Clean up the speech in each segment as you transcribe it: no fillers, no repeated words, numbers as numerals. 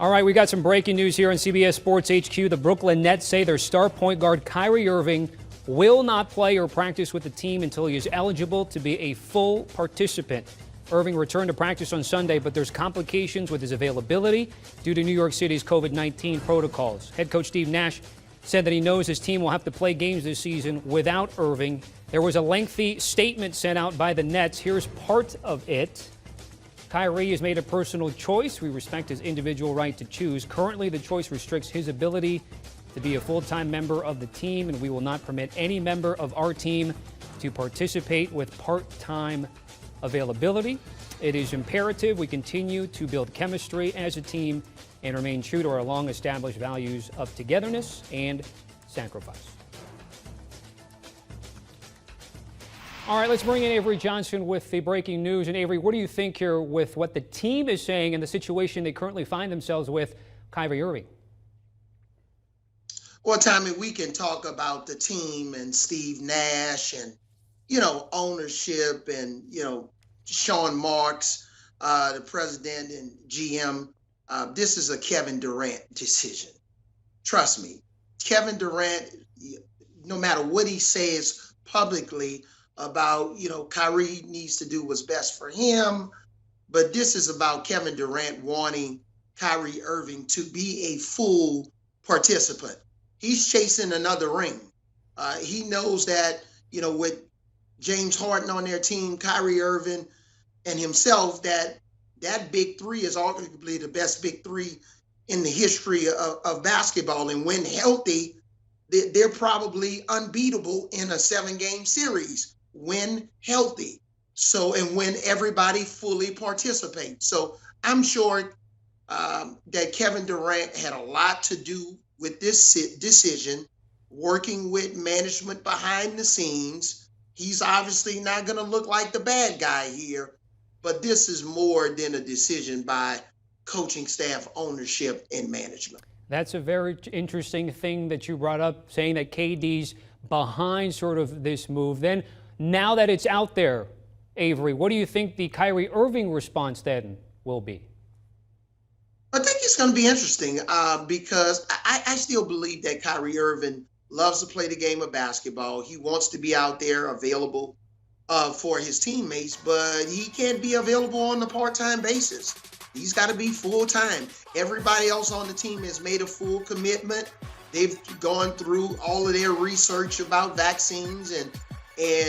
All right, we got some breaking news here on CBS Sports HQ. The Brooklyn Nets say their star point guard Kyrie Irving will not play or practice with the team until he is eligible to be a full participant. Irving returned to practice on Sunday, but there's complications with his availability due to New York City's COVID-19 protocols. Head coach Steve Nash said that he knows his team will have to play games this season without Irving. There was a lengthy statement sent out by the Nets. Here's part of it. Kyrie has made a personal choice. We respect his individual right to choose. Currently, the choice restricts his ability to be a full-time member of the team, and we will not permit any member of our team to participate with part-time availability. It is imperative we continue to build chemistry as a team and remain true to our long-established values of togetherness and sacrifice. All right, let's bring in Avery Johnson with the breaking news. And Avery, what do you think here with what the team is saying and the situation they currently find themselves with Kyrie Irving? Well, Tommy, we can talk about the team and Steve Nash and, ownership and, Sean Marks, the president and GM. This is a Kevin Durant decision. Trust me, Kevin Durant, no matter what he says publicly about, Kyrie needs to do what's best for him. But this is about Kevin Durant wanting Kyrie Irving to be a full participant. He's chasing another ring. He knows that, with James Harden on their team, Kyrie Irving and himself, that big three is arguably the best big three in the history of basketball. And when healthy, they're probably unbeatable in a 7-game series when healthy. So, and when everybody fully participates. So I'm sure that Kevin Durant had a lot to do with this decision, working with management behind the scenes. He's obviously not going to look like the bad guy here, but this is more than a decision by coaching staff, ownership, and management. That's a very interesting thing that you brought up, saying that KD's behind sort of this move. Then, now that it's out there, Avery, what do you think the Kyrie Irving response then will be? I think it's going to be interesting because I still believe that Kyrie Irving loves to play the game of basketball. He wants to be out there available for his teammates, but he can't be available on a part-time basis. He's got to be full-time. Everybody else on the team has made a full commitment. They've gone through all of their research about vaccines and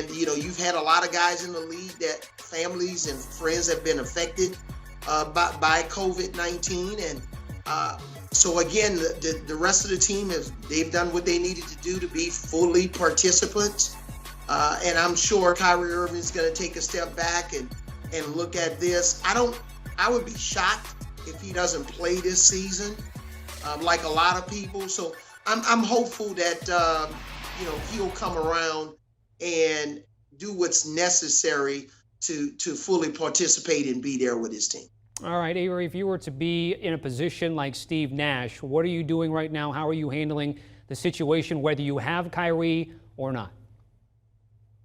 you've had a lot of guys in the league that families and friends have been affected by COVID-19. And so again, the rest of the team, they've done what they needed to do to be fully participants. And I'm sure Kyrie Irving is going to take a step back and look at this. I would be shocked if he doesn't play this season, like a lot of people. So I'm hopeful that, he'll come around and do what's necessary to fully participate and be there with his team. All right, Avery, if you were to be in a position like Steve Nash, what are you doing right now? How are you handling the situation, whether you have Kyrie or not?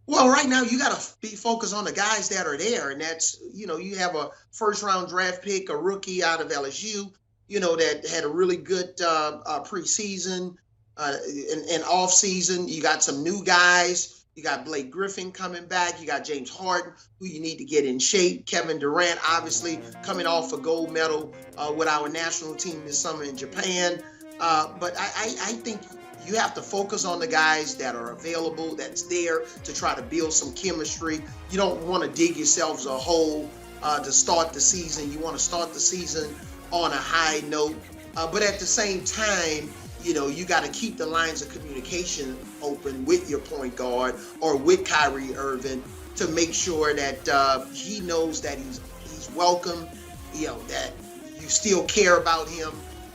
Well, right now you got to be focused on the guys that are there. And that's, you have a first-round draft pick, a rookie out of LSU, that had a really good preseason and off-season. You got some new guys. You got Blake Griffin coming back. You got James Harden, who you need to get in shape. Kevin Durant, obviously, coming off a gold medal with our national team this summer in Japan. But I think you have to focus on the guys that are available, that's there to try to build some chemistry. You don't want to dig yourselves a hole to start the season. You want to start the season on a high note. But at the same time, you got to keep the lines of communication open with your point guard or with Kyrie Irving to make sure that he knows that he's welcome, that you still care about him.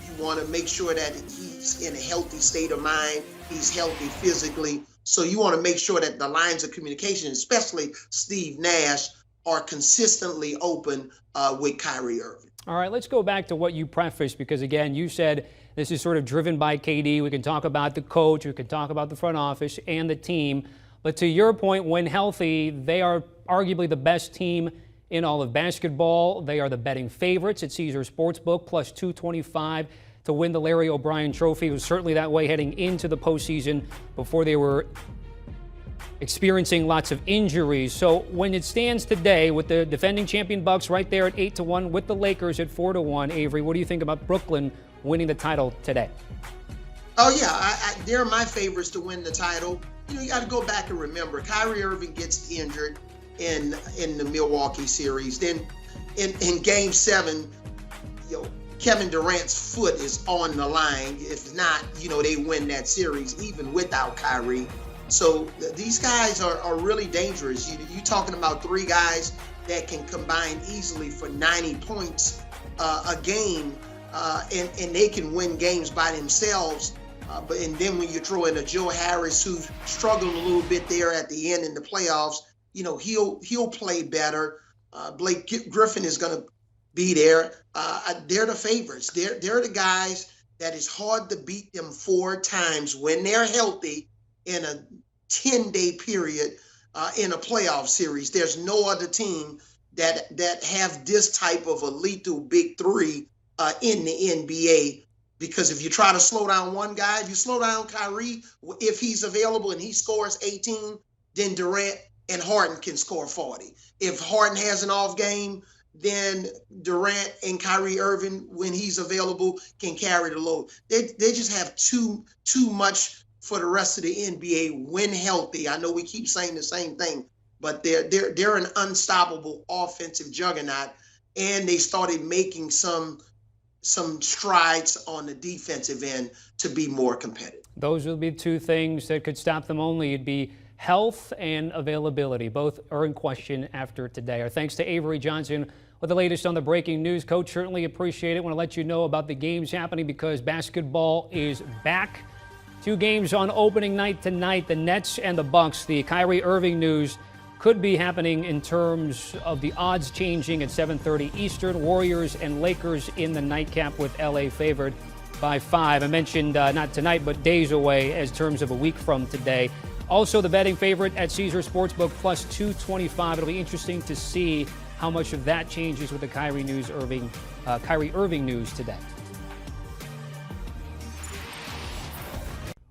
You want to make sure that he's in a healthy state of mind, he's healthy physically. So you want to make sure that the lines of communication, especially Steve Nash, are consistently open with Kyrie Irving. All right, let's go back to what you prefaced, because again, you said this is sort of driven by KD. We can talk about the coach, we can talk about the front office and the team. But to your point, when healthy, they are arguably the best team in all of basketball. They are the betting favorites at Caesars Sportsbook, plus 225 to win the Larry O'Brien Trophy. It was certainly that way heading into the postseason before they were experiencing lots of injuries. So when it stands today with the defending champion Bucks right there at 8-1, with the Lakers at 4-1, Avery, what do you think about Brooklyn winning the title today? Oh yeah, they're my favorites to win the title. You got to go back and remember, Kyrie Irving gets injured in the Milwaukee series. Then in Game 7, Kevin Durant's foot is on the line. If not, they win that series even without Kyrie. So these guys are really dangerous. You're talking about three guys that can combine easily for 90 points a game, and they can win games by themselves. And then when you throw in a Joe Harris, who struggled a little bit there at the end in the playoffs, he'll play better. Blake Griffin is going to be there. They're the favorites. They're the guys that is hard to beat them 4 times when they're healthy in a 10-day period in a playoff series. There's no other team that have this type of a lethal big three in the NBA. Because if you try to slow down one guy, if you slow down Kyrie, if he's available and he scores 18, then Durant and Harden can score 40. If Harden has an off game, then Durant and Kyrie Irving, when he's available, can carry the load. They just have too much for the rest of the NBA when healthy. I know we keep saying the same thing, but they're an unstoppable offensive juggernaut, and they started making some strides on the defensive end to be more competitive. Those would be 2 things that could stop them only. It'd be health and availability. Both are in question after today. Our thanks to Avery Johnson with the latest on the breaking news. Coach, certainly appreciate it. Want to let you know about the games happening because basketball is back. 2 games on opening night tonight, the Nets and the Bucks. The Kyrie Irving news could be happening in terms of the odds changing at 7:30 Eastern. Warriors and Lakers in the nightcap with LA favored by 5. I mentioned not tonight, but days away as terms of a week from today. Also, the betting favorite at Caesars Sportsbook plus 225. It'll be interesting to see how much of that changes with the Kyrie Irving news today.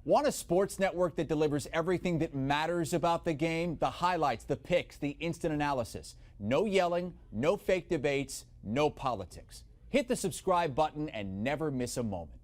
Want a sports network that delivers everything that matters about the game? The highlights, the picks, the instant analysis. No yelling, no fake debates, no politics. Hit the subscribe button and never miss a moment.